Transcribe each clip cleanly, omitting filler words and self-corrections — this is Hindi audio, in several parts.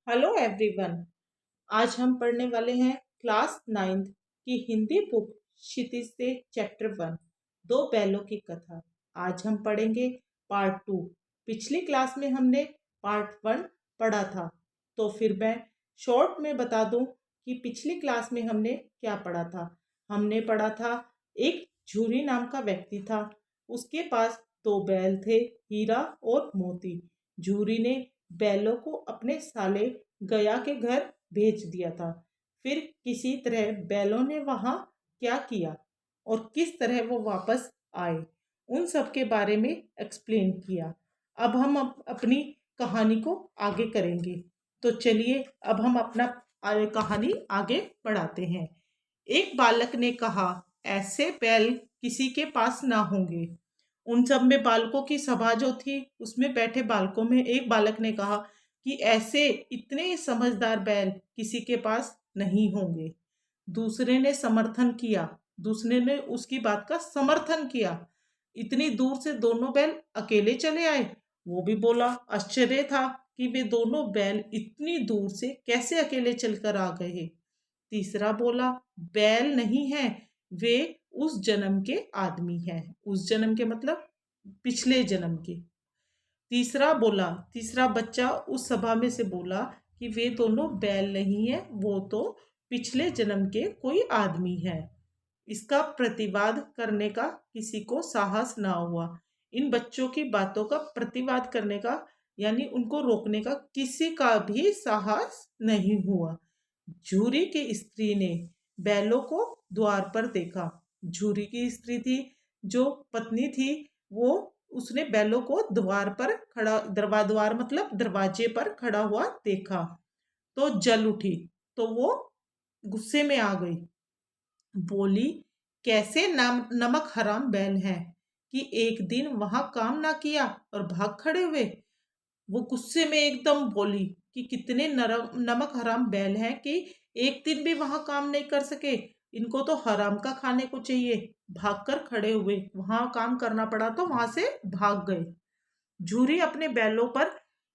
Hello everyone. आज हम पढ़ने वाले हैं क्लास 9th की हिंदी बुक क्षितिज से चैप्टर 1 दो बैलों की कथा। आज हम पढ़ेंगे पार्ट 2। पिछली क्लास में हमने पार्ट 1 पढ़ा था, तो फिर मैं शॉर्ट में बता दूं कि पिछली क्लास में हमने क्या पढ़ा था। हमने पढ़ा था एक झूरी नाम का व्यक्ति था, उसके पास दो बैल थे, हीरा और मोती। झूरी ने बैलों को अपने साले गया के घर भेज दिया था। फिर किसी तरह बैलों ने वहां क्या किया और किस तरह वो वापस आए, उन सब के बारे में एक्सप्लेन किया। अब हम अपनी कहानी को आगे करेंगे। तो चलिए अब हम अपना कहानी आगे बढ़ाते हैं। एक बालक ने कहा, ऐसे बैल किसी के पास ना होंगे। उन सब में बालकों की सभा जो थी, उसमें बैठे बालकों में एक बालक ने कहा कि ऐसे इतने समझदार बैल किसी के पास नहीं होंगे। दूसरे ने समर्थन किया, दूसरे ने उसकी बात का समर्थन किया। इतनी दूर से दोनों बैल अकेले चले आए। वो भी बोला, आश्चर्य था कि वे दोनों बैल इतनी दूर से कैसे अकेले चलकर आ गए। तीसरा बोला, बैल नहीं है, वे उस जन्म के आदमी हैं। उस जन्म के मतलब पिछले जन्म के। तीसरा बोला, तीसरा बच्चा उस सभा में से बोला कि वे दोनों बैल नहीं है, वो तो पिछले जन्म के कोई आदमी है। इसका प्रतिवाद करने का किसी को साहस ना हुआ। इन बच्चों की बातों का प्रतिवाद करने का यानी उनको रोकने का किसी का भी साहस नहीं हुआ। झूरी की स्त्री ने बैलों को द्वार पर देखा। झूरी की स्त्री थी, जो पत्नी थी, वो उसने बैलों को द्वार पर खड़ा, द्वार मतलब दरवाजे पर खड़ा हुआ देखा तो जल उठी। तो वो गुस्से में आ गई, बोली, कैसे नमक हराम बैल हैं कि एक दिन वहां काम ना किया और भाग खड़े हुए। वो गुस्से में एकदम बोली कि कितने नमक हराम बैल हैं कि एक दिन भी वहां काम नहीं कर सके। इनको तो हराम का खाने को चाहिए। भागकर खड़े हुए, वहां काम करना पड़ा तो वहां से भाग गए। झूरी अपने बैलों पर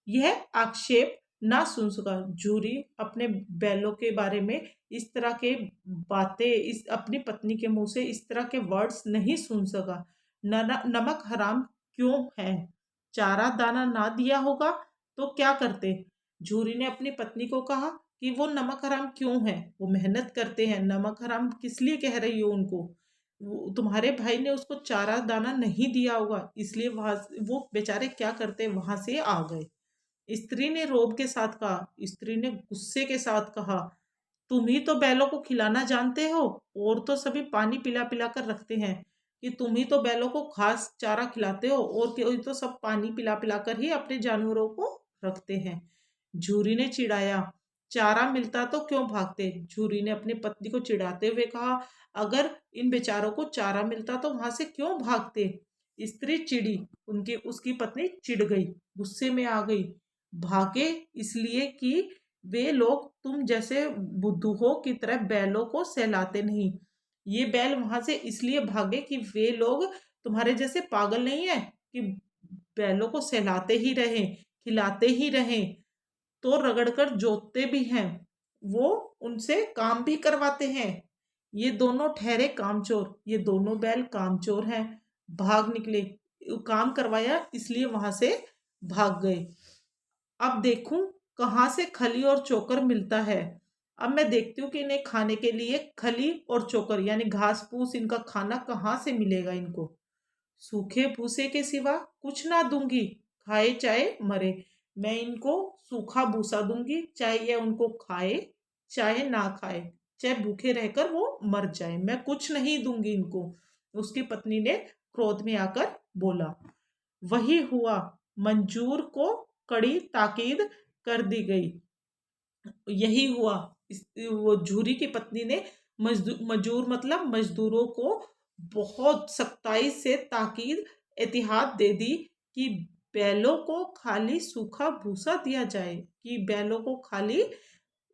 यह आक्षेप ना सुन सका। झूरी अपने बैलों के बारे में इस तरह के बातें, इस अपनी पत्नी के मुंह से इस तरह के वर्ड्स नहीं सुन सका। नमक हराम क्यों है? चारा दाना ना दिया होगा तो क्या करते? झूरी ने अपनी पत्नी को कहा कि वो नमक हराम क्यों है, वो मेहनत करते हैं, नमक हराम किस लिए कह रही हो उनको? तुम्हारे भाई ने उसको चारा दाना नहीं दिया होगा, इसलिए वहां वो बेचारे क्या करते, वहां से आ गए। स्त्री ने रोब के साथ कहा, स्त्री ने गुस्से के साथ कहा, तुम ही तो बैलों को खिलाना जानते हो, और तो सभी पानी पिला पिला कर रखते हैं कि तुम ही तो बैलों को घास चारा खिलाते हो, और कोई तो सब पानी पिला पिला कर ही अपने जानवरों को रखते हैं। झूरी ने चिढ़ाया, चारा मिलता तो क्यों भागते? झूरी ने अपनी पत्नी को चिढ़ाते हुए कहा, अगर इन बेचारों को चारा मिलता तो वहां से क्यों भागते? स्त्री चिड़ी, उनकी उसकी पत्नी चिढ़ गई, गुस्से में आ गई। भागे इसलिए कि वे लोग तुम जैसे बुद्धुओं की तरह बैलों को सहलाते नहीं। ये बैल वहां से इसलिए भागे कि वे लोग तुम्हारे जैसे पागल नहीं है कि बैलों को सहलाते ही रहें, खिलाते ही रहें, तो रगड़कर जोतते भी हैं, वो उनसे काम भी करवाते हैं। ये दोनों ठहरे कामचोर, ये दोनों बैल कामचोर हैं। भाग निकले, काम करवाया इसलिए वहां से भाग गए। अब देखूं कहाँ से खली और चोकर मिलता है। अब मैं देखती हूँ कि इन्हें खाने के लिए खली और चोकर यानी घास फूस, इनका खाना कहाँ से मिलेगा इनको। सूखे भूसे के सिवा कुछ ना दूंगी, खाए चाहे मरे। मैं इनको सूखा भूसा दूंगी, चाहे ये उनको खाए चाहे ना खाए, चाहे भूखे रहकर वो मर जाए, मैं कुछ नहीं दूंगी इनको। उसकी पत्नी ने क्रोध में आकर बोला। वही हुआ, मंजूर को कड़ी ताकीद कर दी गई। यही हुआ, वो झूरी की पत्नी ने मजूर मतलब मजदूरों को बहुत सख्ताई से ताकीद, एतिहाद दे दी कि बैलों को खाली सूखा भूसा दिया जाए, कि बैलों को खाली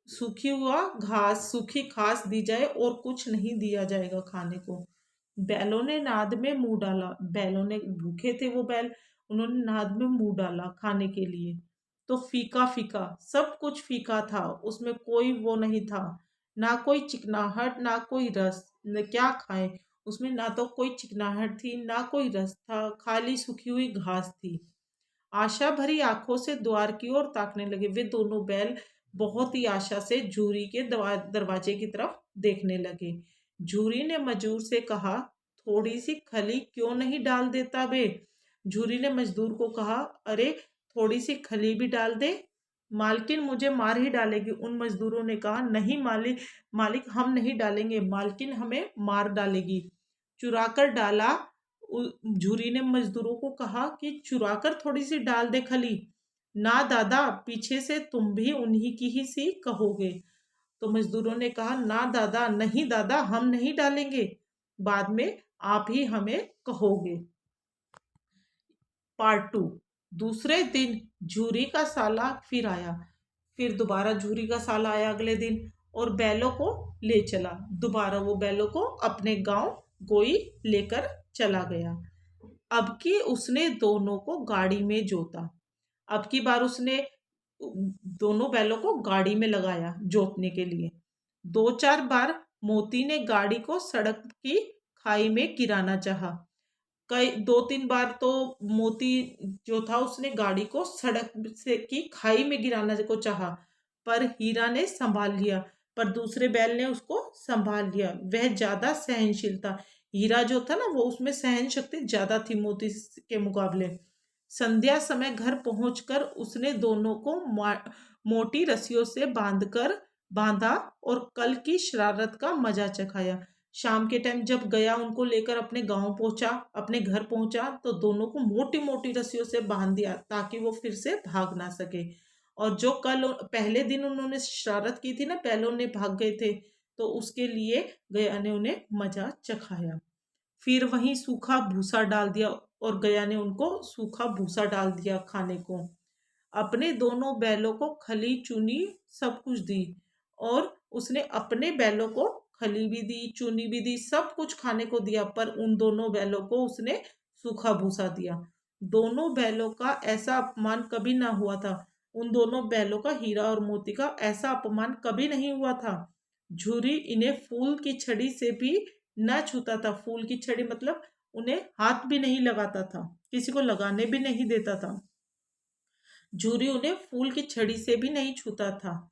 सूखी हुआ घास, सूखी घास दी जाए और कुछ नहीं दिया जाएगा खाने को। बैलों ने नाद में मुंह डाला, बैलों ने, भूखे थे वो बैल, उन्होंने नाद में मुंह डाला खाने के लिए। तो फीका फीका, सब कुछ फीका था, उसमें कोई वो नहीं था, ना कोई चिकनाहट ना कोई रस। न क्या खाएं, उसमें ना तो कोई चिकनाहट थी ना कोई रस था, खाली सूखी हुई घास थी। आशा भरी आंखों से द्वार की ओर ताकने लगे। वे दोनों बैल बहुत ही आशा से झूरी के दरवाजे की तरफ देखने लगे। झूरी ने मजदूर से कहा, थोड़ी सी खली क्यों नहीं डाल देता बे? झूरी ने मजदूर को कहा, अरे थोड़ी सी खली भी डाल दे, मालकिन मुझे मार ही डालेगी। उन मजदूरों ने कहा, नहीं मालिक, मालिक हम नहीं डालेंगे, मालकिन हमें मार डालेगी। चुरा कर डाला। झूरी ने मजदूरों को कहा कि चुराकर थोड़ी सी डाल दे खली। ना दादा, पीछे से तुम भी उन्हीं की ही सी कहोगे। तो मजदूरों ने कहा, ना दादा, नहीं दादा, हम नहीं डालेंगे, बाद में आप ही हमें कहोगे। पार्ट 2। दूसरे दिन झूरी का साला फिर आया। फिर दोबारा झूरी का साला आया अगले दिन और बैलों को ले चला। दोबारा वो बैलों को अपने गांव गोई लेकर चला गया। अब की उसने दोनों को गाड़ी में जोता। अब की बार उसने दोनों बैलों को गाड़ी में लगाया जोतने के लिए। 2-4 बार मोती ने गाड़ी को सड़क की खाई में गिराना चाहा। कई 2-3 बार तो मोती जो था उसने गाड़ी को सड़क से की खाई में गिराना को चाहा, पर हीरा ने संभाल लिया। पर दूसरे बैल ने उसको संभाल लिया। वह ज्यादा सहनशील था। हीरा जो था ना, वो उसमें सहन शक्ति ज्यादा थी मोती के मुकाबले। संध्या समय घर पहुंचकर उसने दोनों को मोटी रस्सियों से बांधा और कल की शरारत का मजा चखाया। शाम के टाइम जब गया उनको लेकर अपने गांव पहुंचा, अपने घर पहुंचा, तो दोनों को मोटी मोटी रस्सियों से बांध दिया ताकि वो फिर से भाग ना सके। और जो कल पहले दिन उन्होंने शरारत की थी ना, बैलों ने भाग गए थे, तो उसके लिए गया ने उन्हें मजा चखाया। फिर वहीं सूखा भूसा डाल दिया और गया ने उनको सूखा भूसा डाल दिया खाने को। अपने दोनों बैलों को खली चुनी सब कुछ दी और उसने अपने बैलों को खली भी दी, चुनी भी दी, सब कुछ खाने को दिया, पर उन दोनों बैलों को उसने सूखा भूसा दिया। दोनों बैलों का ऐसा अपमान कभी ना हुआ था। उन दोनों बैलों का, हीरा और मोती का, ऐसा अपमान कभी नहीं हुआ था। झूरी इन्हें फूल की छड़ी से भी न छूता था। फूल की छड़ी मतलब उन्हें हाथ भी नहीं लगाता था, किसी को लगाने भी नहीं देता था। झूरी उन्हें फूल की छड़ी से भी नहीं छूता था।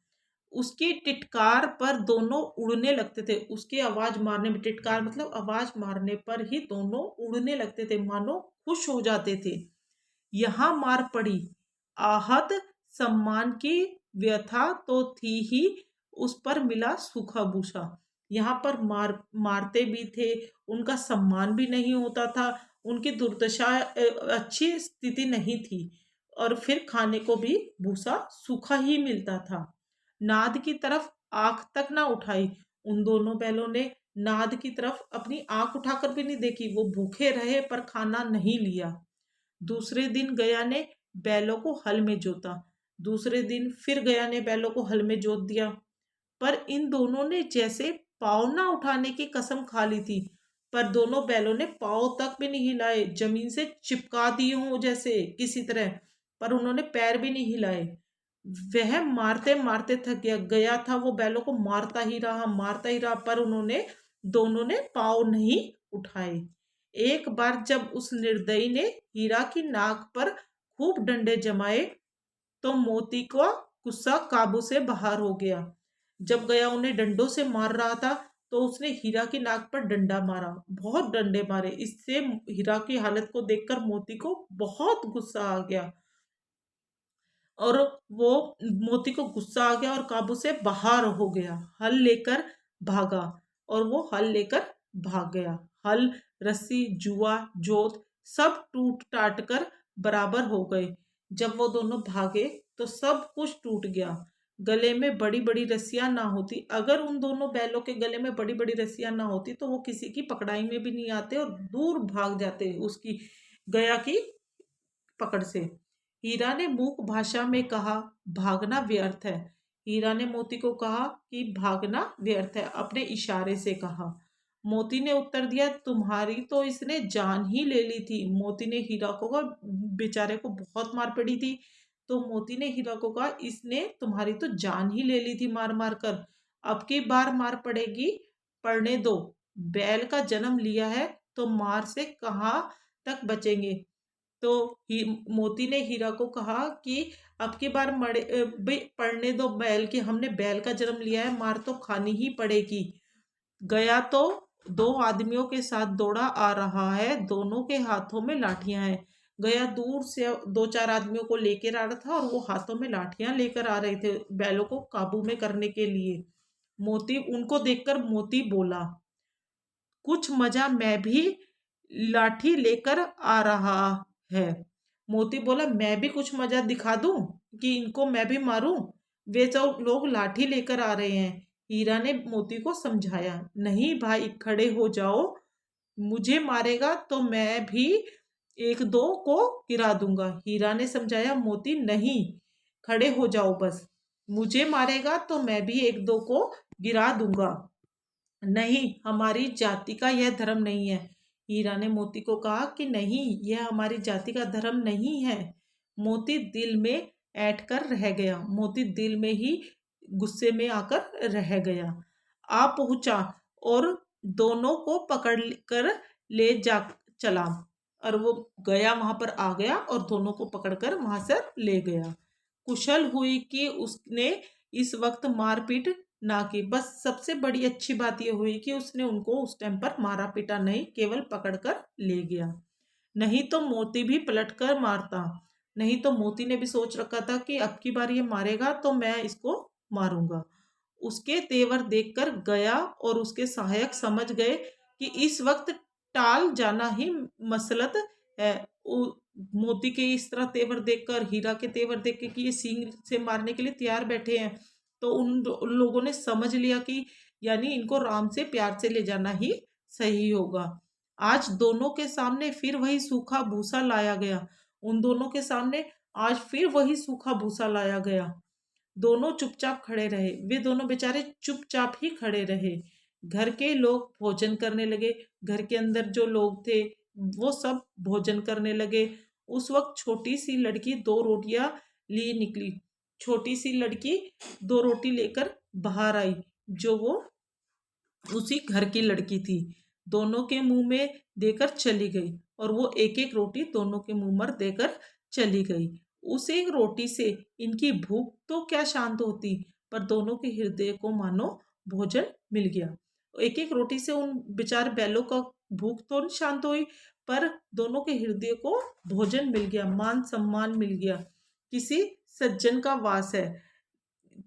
उसकी टिटकार पर दोनों उड़ने लगते थे। उसकी आवाज मारने में, टिटकार मतलब आवाज मारने पर ही दोनों उड़ने लगते थे, मानो खुश हो जाते थे। यहाँ मार पड़ी, आहत सम्मान की व्यथा तो थी ही, उस पर मिला सूखा भूसा। यहाँ पर मारते भी थे, उनका सम्मान भी नहीं होता था, उनकी दुर्दशा अच्छी स्थिति नहीं थी, और फिर खाने को भी भूसा सूखा ही मिलता था। नाद की तरफ आंख तक ना उठाई। उन दोनों बैलों ने नाद की तरफ अपनी आंख उठाकर भी नहीं देखी। वो भूखे रहे पर खाना नहीं लिया। दूसरे दिन गया ने बैलों को हल में जोता। दूसरे दिन फिर गया ने बैलों को हल में जोत दिया, पर इन दोनों ने जैसे पाँव ना उठाने की कसम खा ली थी। पर दोनों बैलों ने पाँव तक भी नहीं हिलाए, जमीन से चिपका दिए हों जैसे किसी तरह, पर उन्होंने पैर भी नहीं हिलाए। वह मारते मारते थक गया। गया था वो बैलों को मारता ही रहा, पर उन्होंने दोनों ने पाँव नहीं उठाए। एक बार जब उस निर्दयी ने हीरा की नाक पर खूब डंडे जमाए, तो मोती का गुस्सा काबू से बाहर हो गया। जब गया उन्हें डंडों से मार रहा था, तो उसने हीरा की नाक पर डंडा मारा, बहुत डंडे मारे। इससे हीरा की हालत को देखकर मोती को बहुत गुस्सा आ गया, और वो मोती को गुस्सा आ गया और काबू से बाहर हो गया। हल लेकर भागा, और वो हल लेकर भाग गया। हल, रस्सी, जुआ, जोत सब टूट टाट कर बराबर हो गए। जब वो दोनों भागे तो सब कुछ टूट गया। गले में बड़ी बड़ी रस्सियां ना होती, अगर उन दोनों बैलों के गले में बड़ी बड़ी रस्सियां ना होती तो वो किसी की पकड़ाई में भी नहीं आते और दूर भाग जाते उसकी, गया की पकड़ से। हीरा ने मूक भाषा में कहा, भागना व्यर्थ है। हीरा ने मोती को कहा कि भागना व्यर्थ है, अपने इशारे से कहा। मोती ने उत्तर दिया, तुम्हारी तो इसने जान ही ले ली थी। मोती ने हीरा को कहा, बेचारे को बहुत मार पड़ी थी, तो मोती ने हीरा को कहा, इसने तुम्हारी तो जान ही ले ली थी मार मार कर, अब की बार मार पड़ेगी, पड़ने दो। बैल का जन्म लिया है तो मार से कहाँ तक बचेंगे। तो मोती ने हीरा को कहा कि अब की बार भाई पढ़ने दो बैल की, हमने बैल का जन्म लिया है, मार तो खानी ही पड़ेगी। गया तो दो आदमियों के साथ दौड़ा आ रहा है, दोनों के हाथों में लाठियां हैं। गया दूर से दो चार आदमियों को लेकर आ रहा था और वो हाथों में लाठियां लेकर आ रहे थे बैलों को काबू में करने के लिए। मोती उनको देखकर मोती बोला, कुछ मजा मैं भी लाठी लेकर आ रहा है। मोती बोला, मैं भी कुछ मजा दिखा दूं कि इनको मैं भी मारूं, वे तो लोग लाठी लेकर आ रहे हैं। हीरा ने मोती को समझाया, नहीं भाई खड़े हो जाओ, मुझे मारेगा तो मैं भी एक दो को गिरा दूंगा। हीरा ने समझाया, मोती नहीं, खड़े हो जाओ बस, मुझे मारेगा तो मैं भी एक दो को गिरा दूंगा। नहीं, हमारी जाति का यह धर्म नहीं है। हीरा ने मोती को कहा कि नहीं, यह हमारी जाति का धर्म नहीं है। मोती दिल में ऐंठ कर रह गया, मोती दिल में ही गुस्से में आकर रह गया। आ पहुंचा और दोनों को पकड़ कर ले जा चला, और वो गया वहां पर आ गया और दोनों को पकड़कर वहां से ले गया। कुशल हुई कि उसने इस वक्त मारपीट ना की। बस सबसे बड़ी अच्छी बात यह हुई कि उसने उनको उस टाइम पर मारा पीटा नहीं, केवल पकड़कर ले गया। नहीं तो मोती भी पलट कर मारता। नहीं तो मोती ने भी सोच रखा था कि अब की बार ये मारेगा तो मैं इसको मारूंगा। उसके तेवर देखकर गया और उसके सहायक समझ गए कि इस वक्त टाल जाना ही मसलत है। मोती के इस तरह तेवर देखकर, हीरा के तेवर देख के कि ये सींग से मारने के लिए तैयार बैठे हैं, तो उन लोगों ने समझ लिया कि यानी इनको राम से प्यार से ले जाना ही सही होगा। आज दोनों के सामने फिर वही सूखा भूसा लाया गया। उन दोनों के सामने आज फिर वही सूखा भूसा लाया गया। दोनों चुपचाप खड़े रहे, वे दोनों बेचारे चुपचाप ही खड़े रहे। घर के लोग भोजन करने लगे, घर के अंदर जो लोग थे वो सब भोजन करने लगे। उस वक्त छोटी सी लड़की दो रोटियां लिए निकली। छोटी सी लड़की दो रोटी लेकर बाहर आई, जो वो उसी घर की लड़की थी। दोनों के मुंह में देकर चली गई और वो एक एक रोटी दोनों के मुंह पर देकर चली गई। उस एक रोटी से इनकी भूख तो क्या शांत होती, पर दोनों के हृदय को मानो भोजन मिल गया। एक एक रोटी से उन बेचारे बैलों का भूख तो नहीं शांत हुई, पर दोनों के हृदय को भोजन मिल गया, मान सम्मान मिल गया, किसी सज्जन का वास है।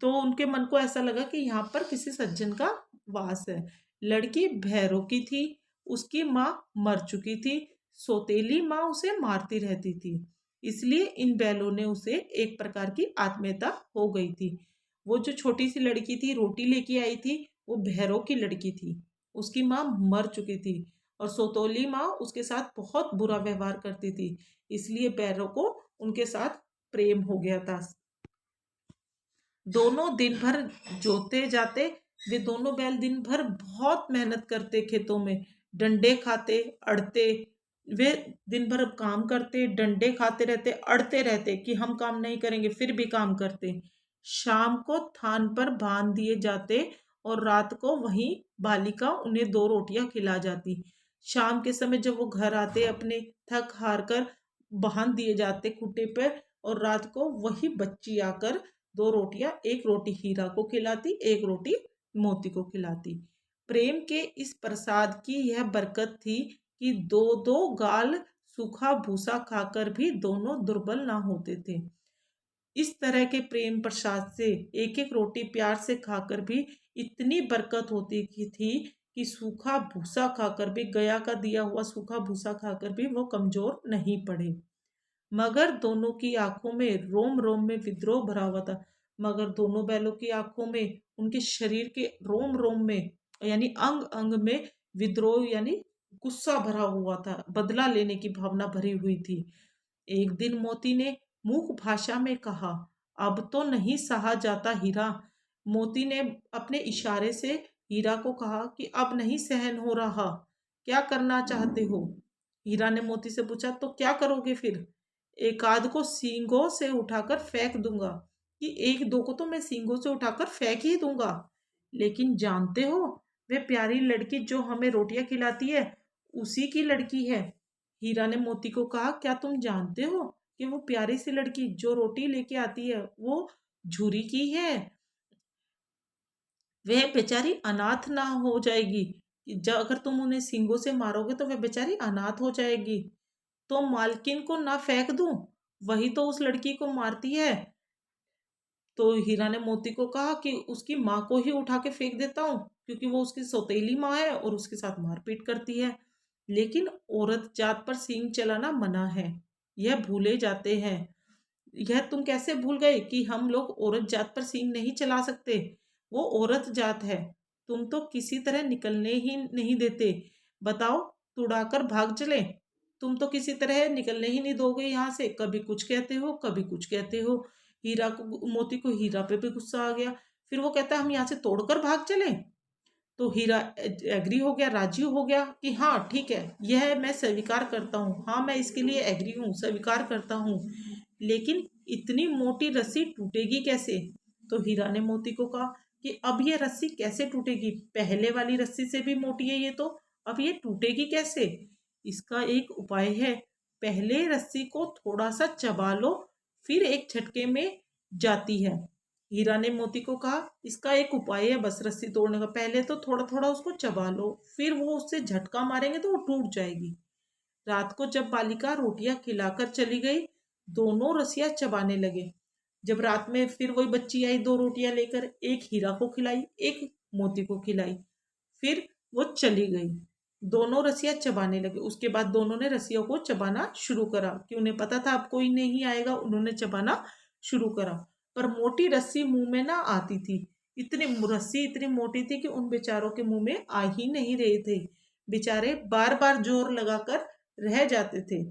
तो उनके मन को ऐसा लगा कि यहाँ पर किसी सज्जन का वास है। लड़की भैरों की थी, उसकी माँ मर चुकी थी, सौतेली माँ उसे मारती रहती थी, इसलिए इन बैलों ने उसे एक प्रकार की आत्मीयता हो गई थी। वो जो छोटी सी लड़की थी रोटी लेके आई थी, वो भैरों की लड़की थी, उसकी माँ मर चुकी थी और सौतोली माँ उसके साथ बहुत बुरा व्यवहार करती थी, इसलिए बैलों को उनके साथ प्रेम हो गया था। दोनों दिन भर जोते जाते, वे दोनों बैल दिन भर बहुत मेहनत करते, खेतों में डंडे खाते अड़ते, वे दिन भर काम करते, डंडे खाते रहते, अड़ते रहते कि हम काम नहीं करेंगे, फिर भी काम करते। शाम को थान पर बांध दिए जाते और रात को वहीं बालिका उन्हें दो रोटियां खिला जाती। शाम के समय जब वो घर आते, अपने थक हार कर बांध दिए जाते खूंटे पर, और रात को वही बच्ची आकर दो रोटियां, एक रोटी हीरा को खिलाती, एक रोटी मोती को खिलाती। प्रेम के इस प्रसाद की यह बरकत थी कि दो दो गाल सूखा भूसा खाकर भी दोनों दुर्बल ना होते थे। इस तरह के प्रेम प्रसाद से एक एक रोटी प्यार से खाकर भी इतनी बरकत होती थी कि सूखा भूसा खाकर भी, गया का दिया हुआ सूखा भूसा खाकर भी वो कमजोर नहीं पड़े। मगर दोनों की आंखों में रोम रोम में विद्रोह भरा हुआ था। मगर दोनों बैलों की आंखों में, उनके शरीर के रोम रोम में यानी अंग अंग में विद्रोह यानी गुस्सा भरा हुआ था, बदला लेने की भावना भरी हुई थी। एक दिन मोती ने मूक भाषा में कहा, अब तो नहीं सहा जाता हीरा। मोती ने अपने इशारे से हीरा को कहा कि अब नहीं सहन हो रहा, क्या करना चाहते हो। हीरा ने मोती से पूछा, तो क्या करोगे फिर। एक आध को सींगों से उठाकर फेंक दूंगा, कि एक दो को तो मैं सींगों से उठाकर फेंक ही दूंगा। लेकिन जानते हो, वे प्यारी लड़की जो हमें रोटियां खिलाती है, उसी की लड़की है। हीरा ने मोती को कहा, क्या तुम जानते हो कि वो प्यारी सी लड़की जो रोटी लेके आती है वो झूरी की है? वह बेचारी अनाथ ना हो जाएगी। जब अगर तुम उन्हें सींगों से मारोगे तो वह बेचारी अनाथ हो जाएगी। तो मालकिन को ना फेंक दूं, वही तो उस लड़की को मारती है। तो हीरा ने मोती को कहा कि उसकी माँ को ही उठा के फेंक देता हूँ, क्योंकि वो उसकी सौतेली माँ है और उसके साथ मारपीट करती है। लेकिन औरत जात पर सींग चलाना मना है, यह भूले जाते हैं। यह तुम कैसे भूल गए कि हम लोग औरत जात पर सींग नहीं चला सकते? वो औरत जात है, तुम तो किसी तरह निकलने ही नहीं देते। बताओ, तुड़ाकर भाग चले? तुम तो किसी तरह निकलने ही नहीं दोगे यहाँ से, कभी कुछ कहते हो कभी कुछ कहते हो। हीरा को मोती को हीरा पे भी गुस्सा आ गया। फिर वो कहता है, हम यहाँ से तोड़कर भाग चले? तो हीरा एग्री हो गया, राजी हो गया कि हाँ ठीक है, यह मैं स्वीकार करता हूँ, हाँ मैं इसके लिए एग्री हूँ, स्वीकार करता हूँ। लेकिन इतनी मोटी रस्सी टूटेगी कैसे? तो हीरा ने मोती को कहा कि अब ये रस्सी कैसे टूटेगी, पहले वाली रस्सी से भी मोटी है ये तो, अब ये टूटेगी कैसे? इसका एक उपाय है, पहले रस्सी को थोड़ा सा चबा लो, फिर एक झटके में जाती है। हीरा ने मोती को कहा, इसका एक उपाय है बस रस्सी तोड़ने का, पहले तो थोड़ा थोड़ा उसको चबा लो, फिर वो उससे झटका मारेंगे तो वो टूट जाएगी। रात को जब बालिका रोटियां खिलाकर चली गई, दोनों रस्सियां चबाने लगे। जब रात में फिर वही बच्ची आई, दो रोटियां लेकर, एक हीरा को खिलाई, एक मोती को खिलाई, फिर वो चली गई। दोनों रस्सियां चबाने लगे। उसके बाद दोनों ने रस्सियों को चबाना शुरू करा, कि उन्हें पता था अब कोई नहीं आएगा, उन्होंने चबाना शुरू करा। पर मोटी रस्सी मुंह में ना आती थी। इतनी रस्सी इतनी मोटी थी कि उन बेचारों के मुंह में आ ही नहीं रहे थे। बेचारे बार बार जोर लगाकर रह जाते थे।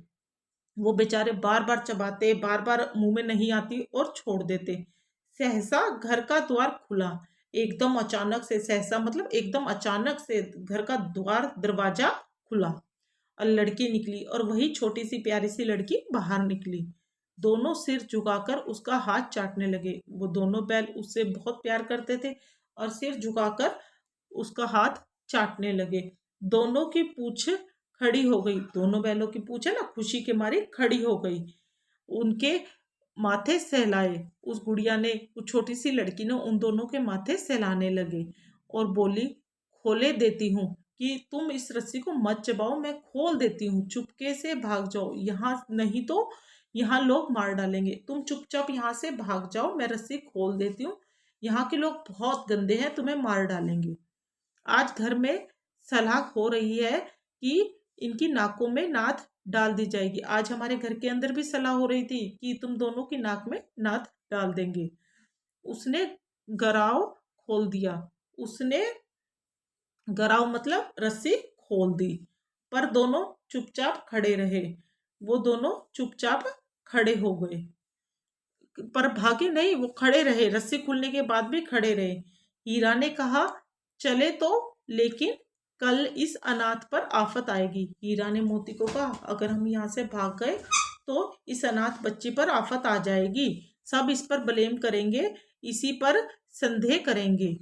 वो बेचारे बार बार चबाते, बार बार मुंह में नहीं आती और छोड़ देते। सहसा घर का द्वार खुला, एकदम अचानक से, सहसा मतलब एकदम अचानक से घर का द्वार दरवाजा खुला और लड़की निकली, और वही छोटी सी प्यारी सी लड़की बाहर निकली। दोनों सिर झुकाकर उसका हाथ चाटने लगे। वो दोनों बैल उससे बहुत प्यार करते थे और सिर झुकाकर उसका हाथ चाटने लगे। दोनों की पूंछ खड़ी हो गई, दोनों बैलों की पूंछ है ना, खुशी के मारे खड़ी हो गई। उनके माथे सहलाए। उस गुड़िया ने, उस छोटी सी लड़की ने उन दोनों के माथे सहलाने लगे और बोली, खोले देती हूँ, कि तुम इस रस्सी को मत चबाओ, मैं खोल देती हूँ, चुपके से भाग जाओ यहाँ, नहीं तो यहाँ लोग मार डालेंगे। तुम चुपचाप यहाँ से भाग जाओ, मैं रस्सी खोल देती हूँ, यहाँ के लोग बहुत गंदे हैं, तुम्हें मार डालेंगे। आज घर में सलाह हो रही है कि इनकी नाकों में नाथ डाल दी जाएगी। आज हमारे घर के अंदर भी सलाह हो रही थी कि तुम दोनों की नाक में नाथ डाल देंगे। उसने गराव खोल दिया। उसने गराव मतलब रस्सी खोल दी, पर दोनों चुपचाप खड़े रहे। वो दोनों चुपचाप खड़े हो गए, पर भागे नहीं, वो खड़े रहे, रस्सी खुलने के बाद भी खड़े रहे। हीरा ने कहा, चले तो, लेकिन कल इस अनाथ पर आफत आएगी। हीरा ने मोती को कहा, अगर हम यहाँ से भाग गए तो इस अनाथ बच्ची पर आफत आ जाएगी, सब इस पर ब्लेम करेंगे, इसी पर संदेह करेंगे।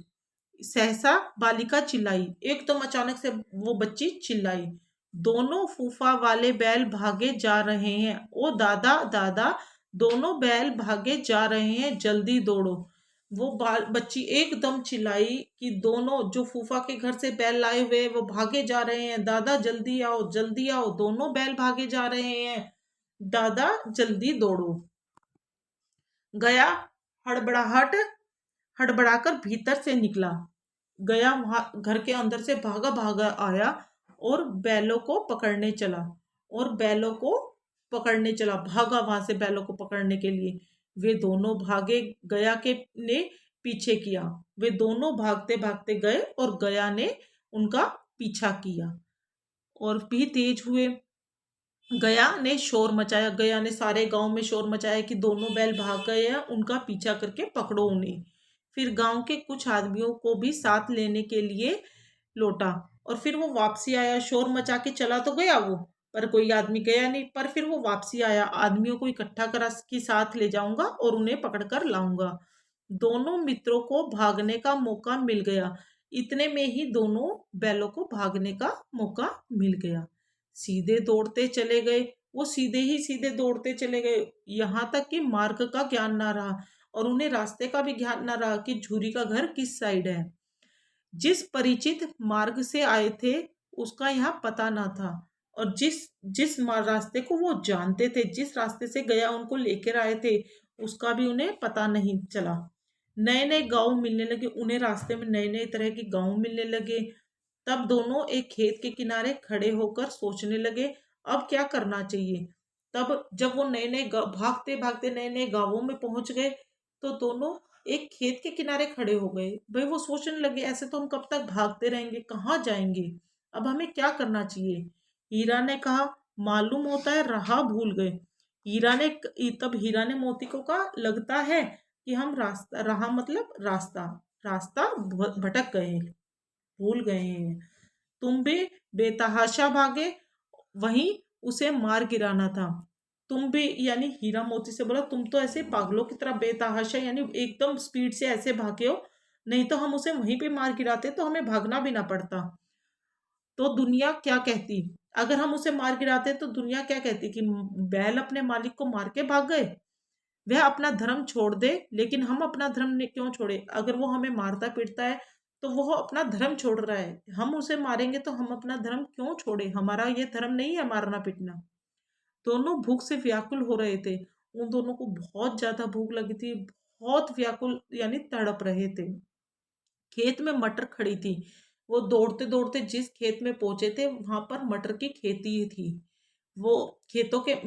सहसा बालिका चिल्लाई, एकदम अचानक से वो बच्ची चिल्लाई, दोनों फूफा वाले बैल भागे जा रहे हैं, ओ दादा दादा, दोनों बैल भागे जा रहे हैं, जल्दी दौड़ो। वो बच्ची एकदम चिल्लाई कि दोनों जो फूफा के घर से बैल लाए हुए वो भागे जा रहे हैं, दादा जल्दी आओ जल्दी आओ, दोनों बैल भागे जा रहे हैं, दादा जल्दी दौड़ो। गया हड़बड़ाहट हड़बड़ाकर भीतर से निकला। गया वहां घर के अंदर से भागा भागा आया और बैलों को पकड़ने चला, और बैलों को पकड़ने चला, भागा वहां से बैलों को पकड़ने के लिए। वे दोनों भागे, गया के ने पीछे किया। वे दोनों भागते भागते गए और गया ने उनका पीछा किया और भी तेज हुए। गया ने शोर मचाया, गया ने सारे गांव में शोर मचाया कि दोनों बैल भाग गए हैं, उनका पीछा करके पकड़ो उन्हें। फिर गांव के कुछ आदमियों को भी साथ लेने के लिए लौटा, और फिर वो वापसी आया, शोर मचा के चला तो गया वो, पर कोई आदमी गया नहीं। पर फिर वो वापसी आया, आदमियों को इकट्ठा करा कि साथ ले जाऊंगा और उन्हें पकड़ कर लाऊंगा। दोनों मित्रों को भागने का मौका मिल गया। इतने में ही दोनों बैलों को भागने का मौका मिल गया। सीधे दौड़ते चले गए, वो सीधे ही सीधे दौड़ते चले गए, यहाँ तक कि मार्ग का ज्ञान ना रहा और उन्हें रास्ते का भी ज्ञान ना रहा कि झूरी का घर किस साइड है। जिस परिचित मार्ग से आए थे उसका यहाँ पता ना था, और जिस जिस रास्ते को वो जानते थे, जिस रास्ते से गया उनको लेकर आए थे, उसका भी उन्हें पता नहीं चला। नए नए गांव मिलने लगे उन्हें, रास्ते में नए नए तरह के गांव मिलने लगे। तब दोनों एक खेत के किनारे खड़े होकर सोचने लगे अब क्या करना चाहिए। तब जब वो नए नए भागते भागते नए नए गांवों में पहुंच गए तो दोनों एक खेत के किनारे खड़े हो गए। भाई वो सोचने लगे ऐसे तो हम कब तक भागते रहेंगे, कहाँ जाएंगे, अब हमें क्या करना चाहिए। हीरा ने कहा मालूम होता है राह भूल गए। तब हीरा ने मोती को कहा लगता है कि हम रास्ता, राह मतलब रास्ता, रास्ता भटक गए, भूल गए हैं। तुम भी बेतहाशा भागे, वहीं उसे मार गिराना था। तुम भी, यानी हीरा मोती से बोला तुम तो ऐसे पागलों की तरह बेतहाशा यानी एकदम स्पीड से ऐसे भागे हो, नहीं तो हम उसे वहीं पे मार गिराते तो हमें भागना भी ना पड़ता। तो दुनिया क्या कहती, अगर हम उसे मार गिराते तो दुनिया क्या कहती कि बैल अपने मालिक को मार के भाग गए। वह अपना धर्म छोड़ दे, लेकिन हम अपना धर्म क्यों छोड़े। अगर वो हमें मारता पीटता है तो वो अपना धर्म छोड़ रहा है, हम उसे मारेंगे तो हम अपना धर्म क्यों छोड़े, हमारा ये धर्म नहीं है मारना पीटना। दोनों भूख से व्याकुल हो रहे थे, उन दोनों को बहुत ज्यादा भूख लगी थी, बहुत व्याकुल यानी तड़प रहे थे। खेत में मटर खड़ी थी, वो दौड़ते दौड़ते जिस खेत में पहुंचे थे वहां पर मटर की खेती थी। वो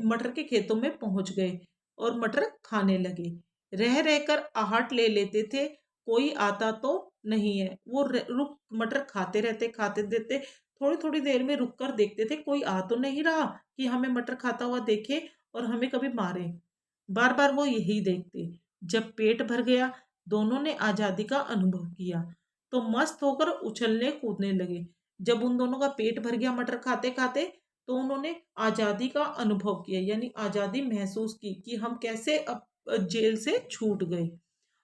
मटर के खेतों में पहुंच गए और मटर खाने लगे। रह रहकर आहट ले लेते थे, कोई आता तो नहीं है। वो रुक मटर खाते देते, थोड़ी थोड़ी देर में रुक कर देखते थे कोई आ तो नहीं रहा कि हमें मटर खाता हुआ देखे और हमें कभी मारे। बार बार वो यही देखते। जब पेट भर गया, दोनों ने आजादी का अनुभव किया तो मस्त होकर उछलने कूदने लगे। जब उन दोनों का पेट भर गया मटर खाते खाते, तो उन्होंने आजादी का अनुभव किया, यानी आजादी महसूस की कि हम कैसे अब जेल से छूट गए।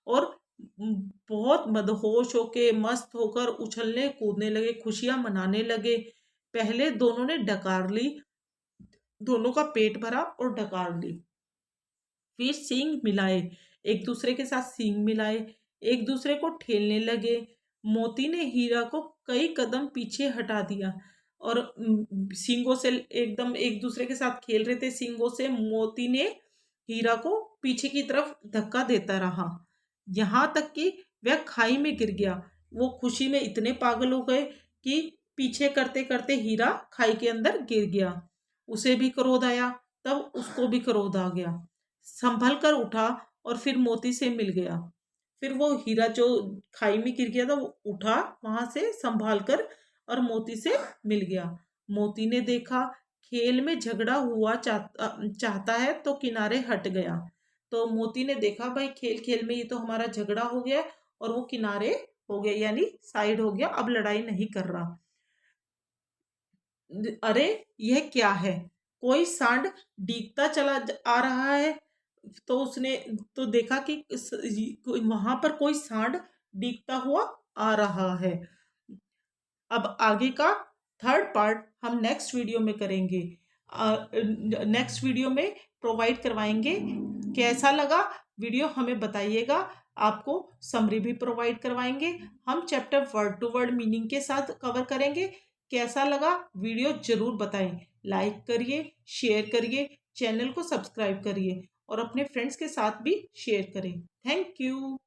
और बहुत मदहोश होके मस्त होकर उछलने कूदने लगे, खुशियां मनाने लगे। पहले दोनों ने डकार ली, दोनों का पेट भरा और डकार ली। फिर सींग मिलाए, एक दूसरे के साथ सींग मिलाए, एक दूसरे को ठेलने लगे। मोती ने हीरा को कई कदम पीछे हटा दिया और सींगों से एकदम एक दूसरे के साथ खेल रहे थे। सींगों से मोती ने हीरा को पीछे की तरफ धक्का देता रहा, यहाँ तक कि वह खाई में गिर गया। वो खुशी में इतने पागल हो गए कि पीछे करते करते हीरा खाई के अंदर गिर गया। उसे भी क्रोध आया, तब उसको भी क्रोध आ गया। संभल कर उठा और फिर मोती से मिल गया। फिर वो हीरा जो खाई में गिर गया था वो उठा वहां से संभाल कर और मोती से मिल गया। मोती ने देखा खेल में झगड़ा हुआ चाहता है तो किनारे हट गया। तो मोती ने देखा भाई खेल खेल में ये तो हमारा झगड़ा हो गया और वो किनारे हो गया, यानी साइड हो गया, अब लड़ाई नहीं कर रहा। अरे यह क्या है, कोई सांड डीगता चला आ रहा है। तो उसने तो देखा कि वहां पर कोई सांड डीगता हुआ आ रहा है। अब आगे का थर्ड पार्ट हम नेक्स्ट वीडियो में करेंगे। नेक्स्ट वीडियो में प्रोवाइड करवाएंगे। कैसा लगा वीडियो हमें बताइएगा। आपको समरी भी प्रोवाइड करवाएंगे। हम chapter word to word meaning के साथ कवर करेंगे। कैसा लगा वीडियो जरूर बताएं। लाइक करिए, शेयर करिए, चैनल को सब्सक्राइब करिए और अपने फ्रेंड्स के साथ भी शेयर करें। Thank you.